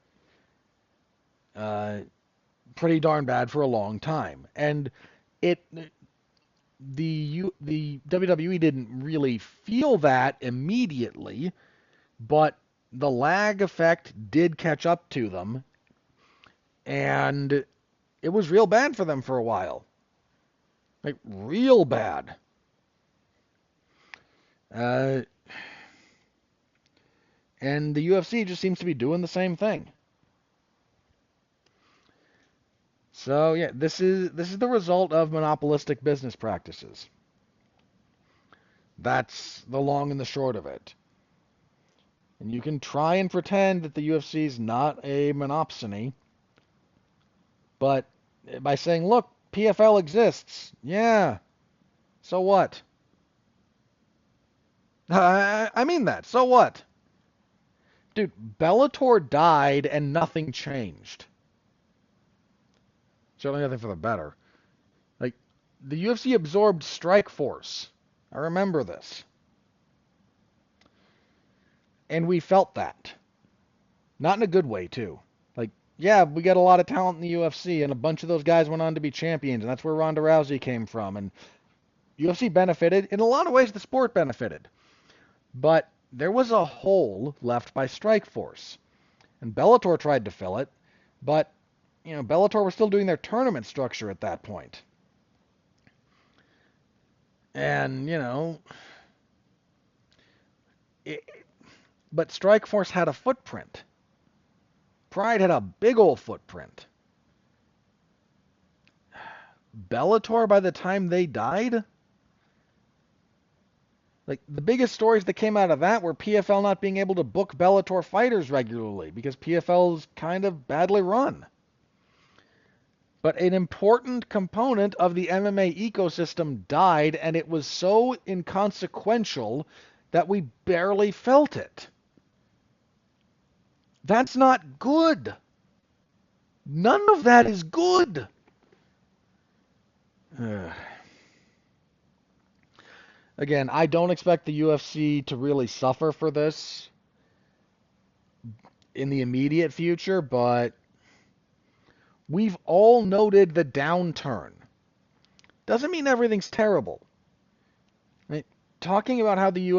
Speaker 1: Pretty darn bad for a long time. And the WWE didn't really feel that immediately, but the lag effect did catch up to them, and it was real bad for them for a while. Like, real bad. And the UFC just seems to be doing the same thing. So yeah, this is the result of monopolistic business practices. That's the long and the short of it. And you can try and pretend that the UFC is not a monopsony, but by saying, look, PFL exists, yeah, so what? I mean that, so what? Dude, Bellator died and nothing changed. Certainly nothing for the better. Like, the UFC absorbed Strikeforce. I remember this. And we felt that. Not in a good way, too. Like, yeah, we got a lot of talent in the UFC, and a bunch of those guys went on to be champions, and that's where Ronda Rousey came from. And UFC benefited. In a lot of ways, the sport benefited. But there was a hole left by Strikeforce. And Bellator tried to fill it, but, Bellator was still doing their tournament structure at that point. And, but Strikeforce had a footprint. Pride had a big old footprint. Bellator, by the time they died, like, the biggest stories that came out of that were PFL not being able to book Bellator fighters regularly because PFL's kind of badly run. But an important component of the MMA ecosystem died, and it was so inconsequential that we barely felt it. That's not good. None of that is good. Again, I don't expect the UFC to really suffer for this in the immediate future, but we've all noted the downturn. Doesn't mean everything's terrible. I mean, talking about how the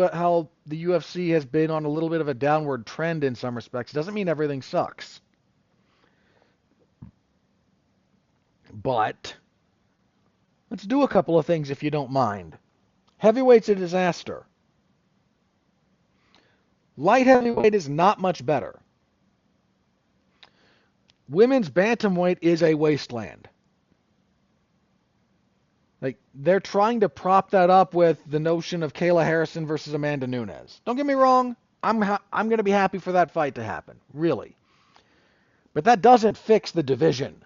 Speaker 1: UFC has been on a little bit of a downward trend in some respects doesn't mean everything sucks. But let's do a couple of things if you don't mind. Heavyweight's a disaster. Light heavyweight is not much better. Women's bantamweight is a wasteland. Like, they're trying to prop that up with the notion of Kayla Harrison versus Amanda Nunes. Don't get me wrong, I'm going to be happy for that fight to happen, really. But that doesn't fix the division.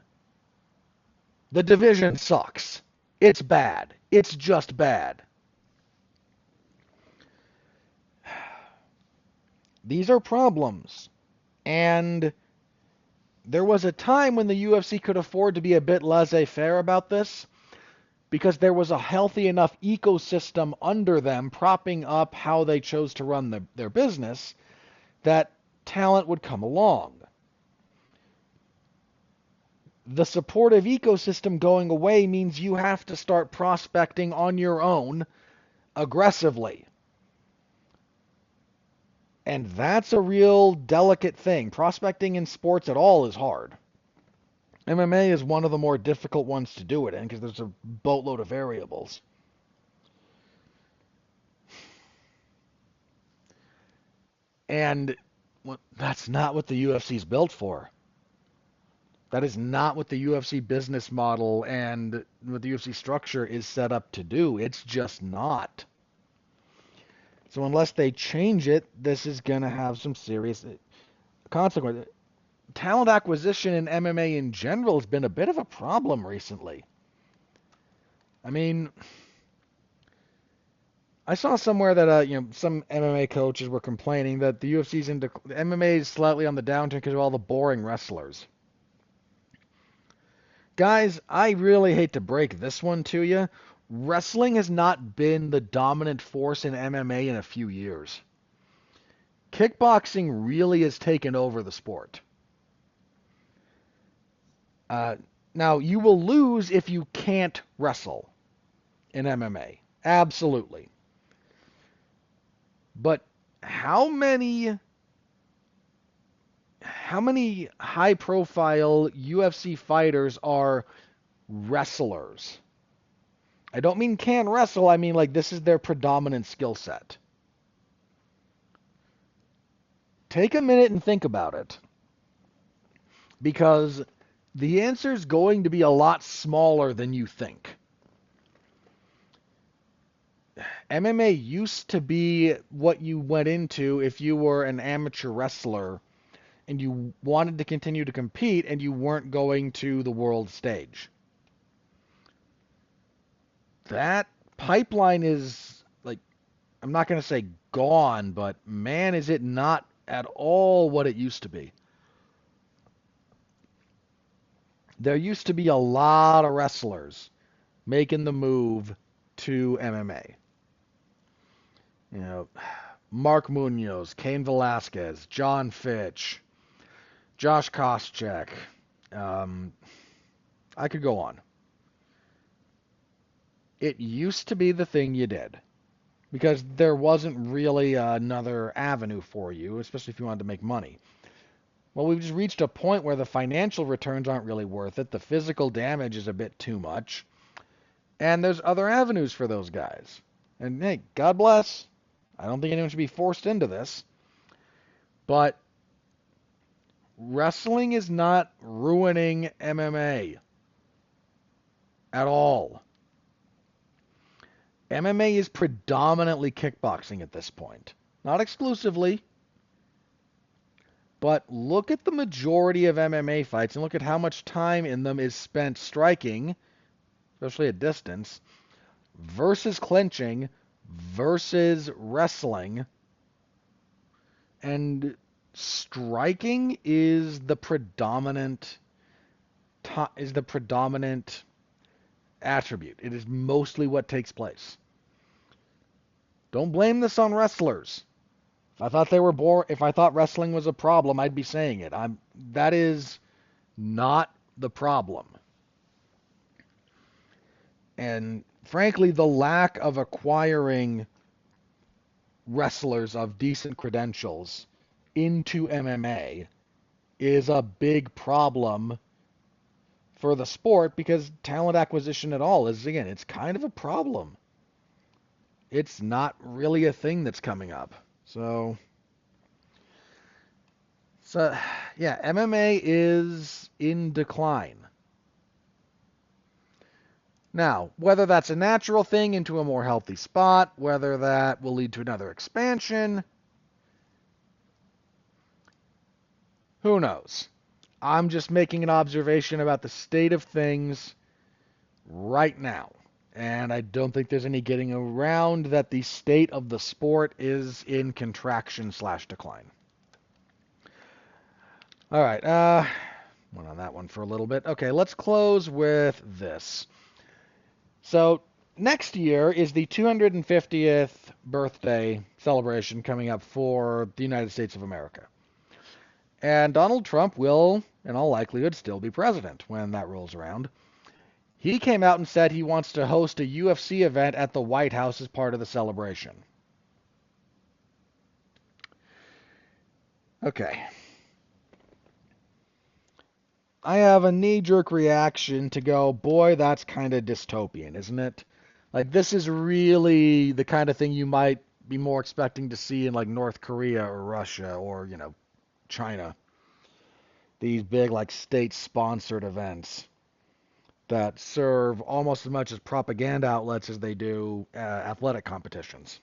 Speaker 1: The division sucks. It's bad. It's just bad. These are problems. And There was a time when the UFC could afford to be a bit laissez-faire about this because there was a healthy enough ecosystem under them propping up how they chose to run their business that talent would come along. The supportive ecosystem going away means you have to start prospecting on your own aggressively. And that's a real delicate thing. Prospecting in sports at all is hard. MMA is one of the more difficult ones to do it in because there's a boatload of variables. And that's not what the UFC is built for. That is not what the UFC business model and what the UFC structure is set up to do. It's just not. So unless they change it, this is going to have some serious consequences. Talent acquisition in MMA in general has been a bit of a problem recently. I mean, I saw somewhere that some MMA coaches were complaining that the UFC's MMA is slightly on the downturn because of all the boring wrestlers. Guys, I really hate to break this one to you. Wrestling has not been the dominant force in MMA in a few years. Kickboxing really has taken over the sport. Now, you will lose if you can't wrestle in MMA. Absolutely. But how many high-profile UFC fighters are wrestlers? I don't mean can wrestle, I mean like this is their predominant skill set. Take a minute and think about it. Because the answer is going to be a lot smaller than you think. MMA used to be what you went into if you were an amateur wrestler and you wanted to continue to compete and you weren't going to the world stage. That pipeline is, like, I'm not going to say gone, but man, is it not at all what it used to be. There used to be a lot of wrestlers making the move to MMA. You know, Mark Munoz, Cain Velasquez, John Fitch, Josh Koscheck. I could go on. It used to be the thing you did because there wasn't really another avenue for you, especially if you wanted to make money. Well, we've just reached a point where the financial returns aren't really worth it. The physical damage is a bit too much. And there's other avenues for those guys. And hey, God bless. I don't think anyone should be forced into this. But wrestling is not ruining MMA at all. MMA is predominantly kickboxing at this point. Not exclusively. But look at the majority of MMA fights and look at how much time in them is spent striking, especially at distance, versus clinching, versus wrestling. And striking is the predominant attribute. It is mostly what takes place. Don't blame this on wrestlers. If I thought they were if I thought wrestling was a problem, I'd be saying it. That is not the problem. And frankly, the lack of acquiring wrestlers of decent credentials into MMA is a big problem for the sport because talent acquisition at all is, again, it's kind of a problem. It's not really a thing that's coming up. So yeah, MMA is in decline. Now, whether that's a natural thing into a more healthy spot, whether that will lead to another expansion, who knows? I'm just making an observation about the state of things right now. And I don't think there's any getting around that the state of the sport is in contraction/decline. All right. Went on that one for a little bit. Okay, let's close with this. So next year is the 250th birthday celebration coming up for the United States of America. And Donald Trump will, in all likelihood, still be president when that rolls around. He came out and said he wants to host a UFC event at the White House as part of the celebration. Okay. I have a knee-jerk reaction to go, boy, that's kind of dystopian, isn't it? Like, this is really the kind of thing you might be more expecting to see in, like, North Korea or Russia or, China. These big, like, state-sponsored events that serve almost as much as propaganda outlets as they do athletic competitions.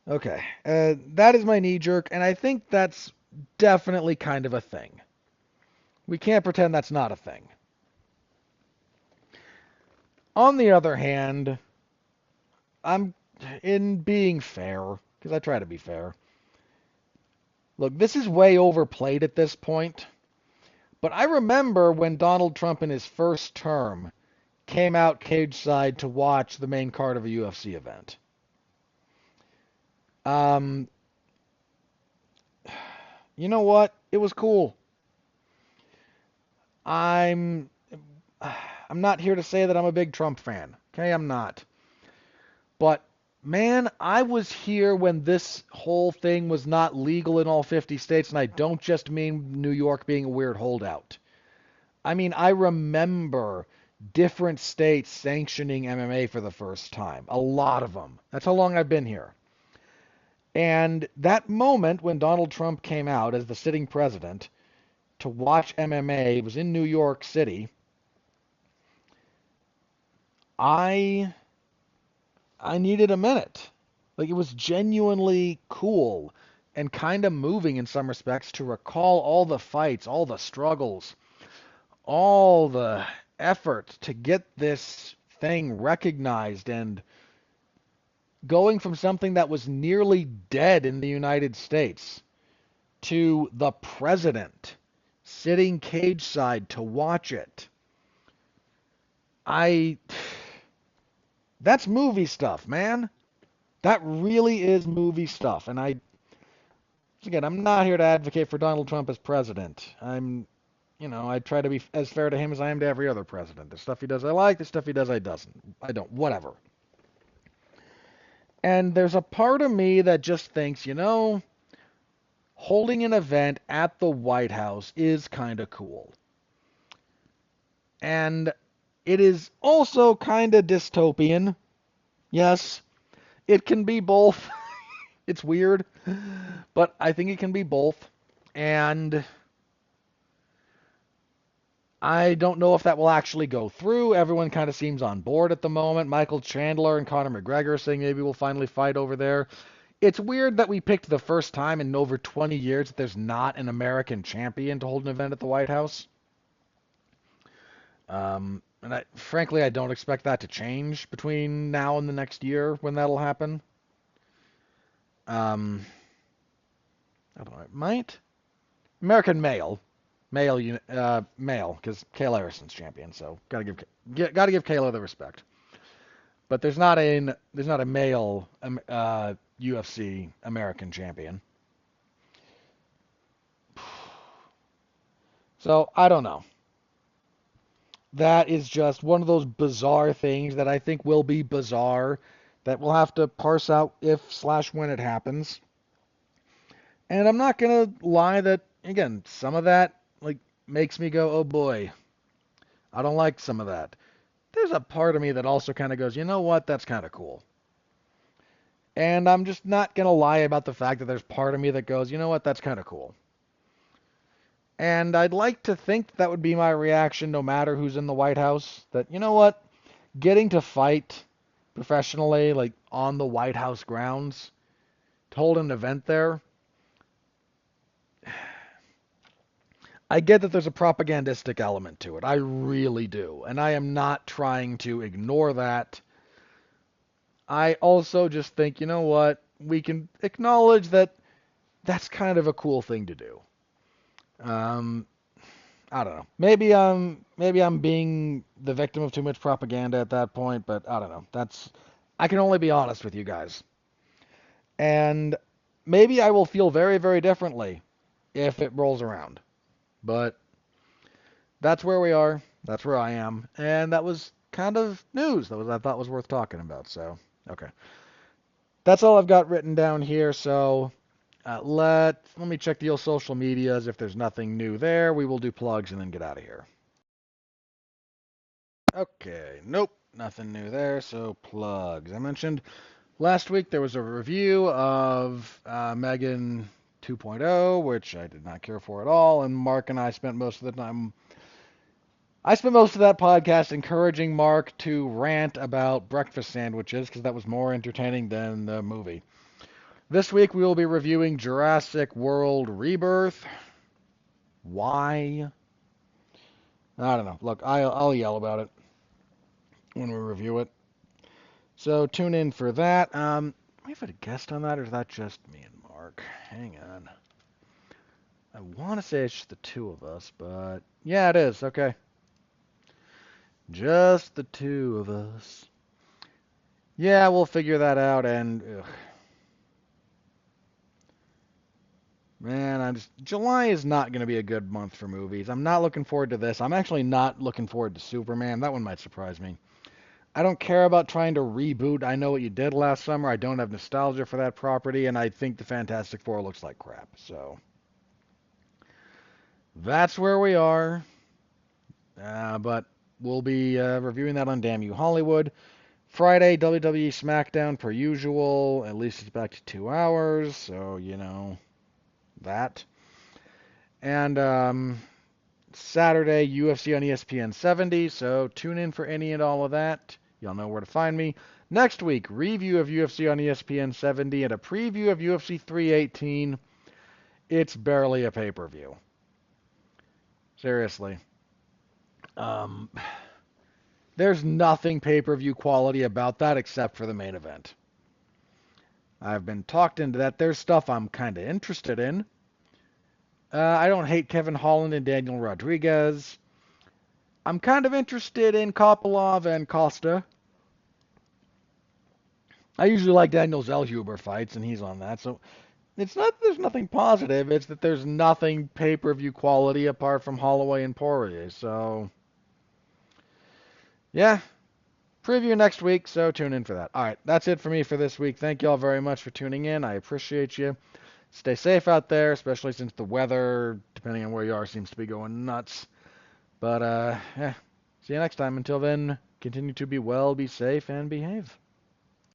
Speaker 1: Okay, that is my knee-jerk, and I think that's definitely kind of a thing. We can't pretend that's not a thing. On the other hand, I'm in being fair, because I try to be fair. Look, this is way overplayed at this point, but I remember when Donald Trump in his first term came out cage side to watch the main card of a UFC event. Um, you know what? It was cool. I'm I'm not here to say that I'm a big Trump fan. Okay, I'm not. But man, I was here when this whole thing was not legal in all 50 states, and I don't just mean New York being a weird holdout. I mean, I remember different states sanctioning MMA for the first time. A lot of them. That's how long I've been here. And that moment when Donald Trump came out as the sitting president to watch MMA, it was in New York City. I I needed a minute. Like, it was genuinely cool and kind of moving in some respects to recall all the fights, all the struggles, all the effort to get this thing recognized, and going from something that was nearly dead in the United States to the president sitting cage side to watch it. I That's movie stuff, man. That really is movie stuff. And again, I'm not here to advocate for Donald Trump as president. I try to be as fair to him as I am to every other president. The stuff he does I like, the stuff he does I don't, whatever. And there's a part of me that just thinks, holding an event at the White House is kind of cool. And it is also kind of dystopian. Yes, it can be both. It's weird, but I think it can be both. And I don't know if that will actually go through. Everyone kind of seems on board at the moment. Michael Chandler and Conor McGregor are saying maybe we'll finally fight over there. It's weird that we picked the first time in over 20 years that there's not an American champion to hold an event at the White House. And frankly, I don't expect that to change between now and the next year when that'll happen. Um, I don't know. It might. American male, because Kayla Harrison's champion, so gotta give Kayla the respect. But there's not a male UFC American champion. So I don't know. That is just one of those bizarre things that I think will be bizarre, that we'll have to parse out if/when it happens. And I'm not gonna lie that, again, some of that like makes me go, oh boy, I don't like some of that. There's a part of me that also kind of goes, you know what, that's kind of cool. And I'm just not gonna lie about the fact that there's part of me that goes, you know what, that's kind of cool. And I'd like to think that would be my reaction no matter who's in the White House. That, you know what, getting to fight professionally, like on the White House grounds, to hold an event there, I get that there's a propagandistic element to it. I really do. And I am not trying to ignore that. I also just think, you know what, we can acknowledge that that's kind of a cool thing to do. Um, I don't know. Maybe I'm being the victim of too much propaganda at that point, but I don't know. I can only be honest with you guys. And maybe I will feel very, very differently if it rolls around. But that's where we are. That's where I am. And that was kind of news that I thought was worth talking about. So, okay. That's all I've got written down here. So, let me check the old social medias. If there's nothing new there, we will do plugs and then get out of here. Okay, nope, nothing new there. So plugs. I mentioned last week there was a review of Megan 2.0, which I did not care for at all, and Mark and I spent most of the time. I spent most of that podcast encouraging Mark to rant about breakfast sandwiches because that was more entertaining than the movie. This week we will be reviewing Jurassic World Rebirth. Why? I don't know. Look, I'll yell about it when we review it. So tune in for that. We have a guest on that, or is that just me and Mark? Hang on. I want to say it's just the two of us, but yeah, it is. Okay. Just the two of us. Yeah, we'll figure that out, and man, July is not going to be a good month for movies. I'm not looking forward to this. I'm actually not looking forward to Superman. That one might surprise me. I don't care about trying to reboot I Know What You Did Last Summer. I don't have nostalgia for that property, and I think the Fantastic Four looks like crap. So that's where we are. But we'll be reviewing that on Damn You Hollywood. Friday, WWE SmackDown per usual. At least it's back to 2 hours, so you know that. And Saturday, UFC on ESPN 70. So tune in for any and all of that. Y'all know where to find me. Next week, review of UFC on ESPN 70 and a preview of UFC 318. It's barely a pay-per-view. Seriously. Um, there's nothing pay-per-view quality about that except for the main event. I've been talked into that. There's stuff I'm kind of interested in. I don't hate Kevin Holland and Daniel Rodriguez. I'm kind of interested in Kopylov and Costa. I usually like Daniel Zellhuber fights, and he's on that. So it's not that there's nothing positive. It's that there's nothing pay-per-view quality apart from Holloway and Poirier. So yeah, preview next week. So tune in for that. All right, that's it for me for this week. Thank you all very much for tuning in. I appreciate you. Stay safe out there, especially since the weather, depending on where you are, seems to be going nuts. But yeah, see you next time. Until then, continue to be well, be safe, and behave.